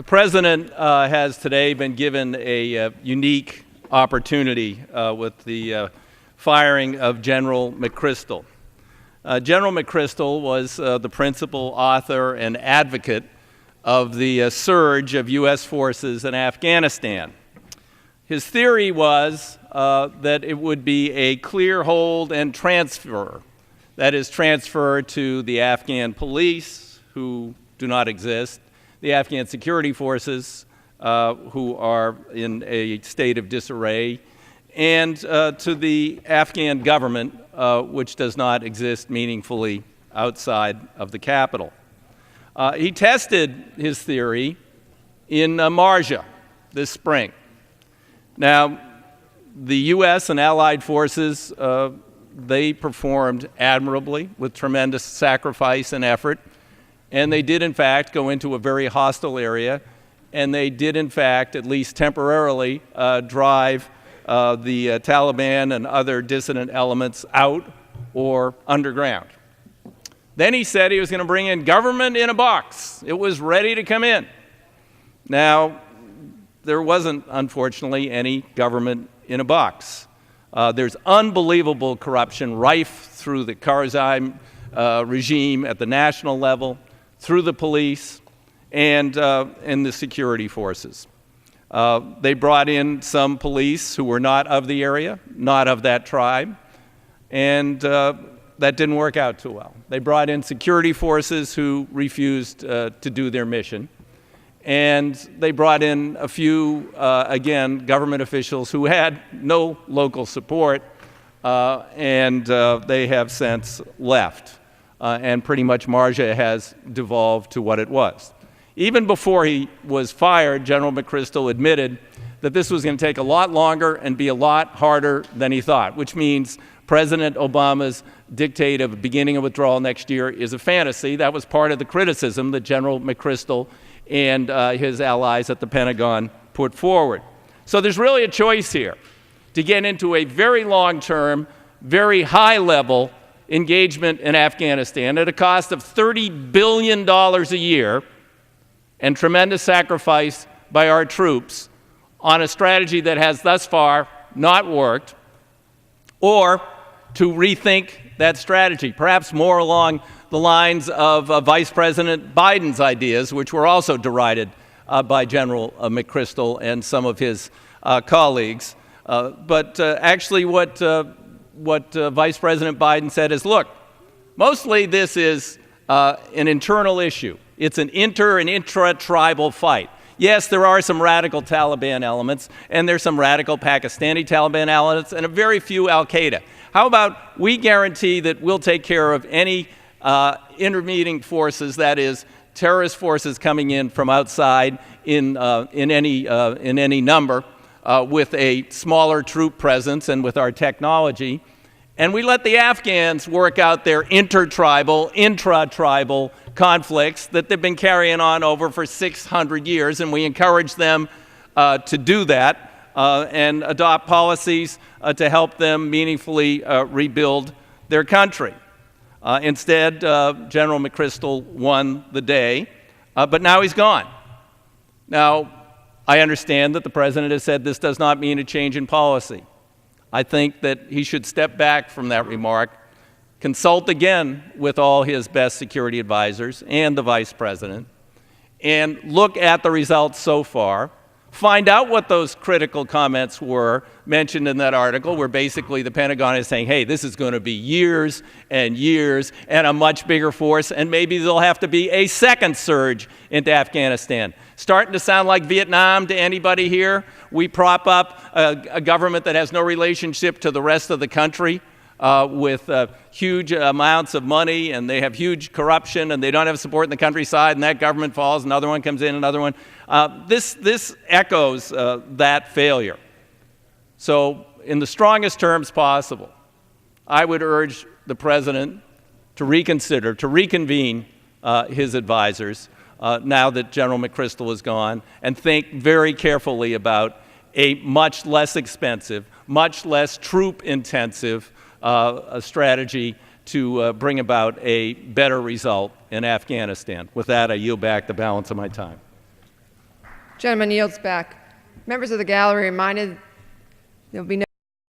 The President has today been given a unique opportunity with the firing of General McChrystal. General McChrystal was the principal author and advocate of the surge of U.S. forces in Afghanistan. His theory was that it would be a clear hold and transfer, that is, transfer to the Afghan police, who do not exist, the Afghan security forces, who are in a state of disarray, and to the Afghan government, which does not exist meaningfully outside of the capital. He tested his theory in Marja this spring. Now, the U.S. and allied forces, they performed admirably with tremendous sacrifice and effort, and they did, in fact, go into a very hostile area, and they did, in fact, at least temporarily, drive the Taliban and other dissident elements out or underground. Then he said he was going to bring in government in a box. It was ready to come in. Now, there wasn't, unfortunately, any government in a box. There's unbelievable corruption rife through the Karzai regime at the national level, through the police, and the security forces. They brought in some police who were not of the area, not of that tribe, and that didn't work out too well. They brought in security forces who refused to do their mission, and they brought in a few, again, government officials who had no local support, and they have since left. And pretty much Marja has devolved to what it was. Even before he was fired, General McChrystal admitted that this was going to take a lot longer and be a lot harder than he thought, which means President Obama's dictate of a beginning of withdrawal next year is a fantasy. That was part of the criticism that General McChrystal and his allies at the Pentagon put forward. So there's really a choice here to get into a very long-term, very high-level engagement in Afghanistan at a cost of $30 billion a year and tremendous sacrifice by our troops on a strategy that has thus far not worked, or to rethink that strategy, perhaps more along the lines of Vice President Biden's ideas, which were also derided by General McChrystal and some of his colleagues. But actually what Vice President Biden said is, look, mostly this is an internal issue. It's an intra-tribal fight. Yes, there are some radical Taliban elements, and there's some radical Pakistani Taliban elements, and a very few al-Qaeda. How about we guarantee that we'll take care of any intermediate forces, that is, terrorist forces coming in from outside in any number, with a smaller troop presence and with our technology, and we let the Afghans work out their intertribal, intra-tribal conflicts that they've been carrying on over for 600 years, and we encourage them to do that and adopt policies to help them meaningfully rebuild their country. Instead, General McChrystal won the day, but now he's gone. Now, I understand that the President has said this does not mean a change in policy. I think that he should step back from that remark, consult again with all his best security advisors and the Vice President, and look at the results so far, find out what those critical comments were mentioned in that article, where basically the Pentagon is saying, hey, this is going to be years and years and a much bigger force, and maybe there'll have to be a second surge into Afghanistan. Starting to sound like Vietnam to anybody here? We prop up a government that has no relationship to the rest of the country, with huge amounts of money, and they have huge corruption, and they don't have support in the countryside, and that government falls, another one comes in, another one. This echoes that failure. So in the strongest terms possible, I would urge the President to reconsider, to reconvene his advisors now that General McChrystal is gone, and think very carefully about a much less expensive, much less troop-intensive a strategy to bring about a better result in Afghanistan. With that, I yield back the balance of my time. Gentleman yields back. Members of the gallery reminded there will be no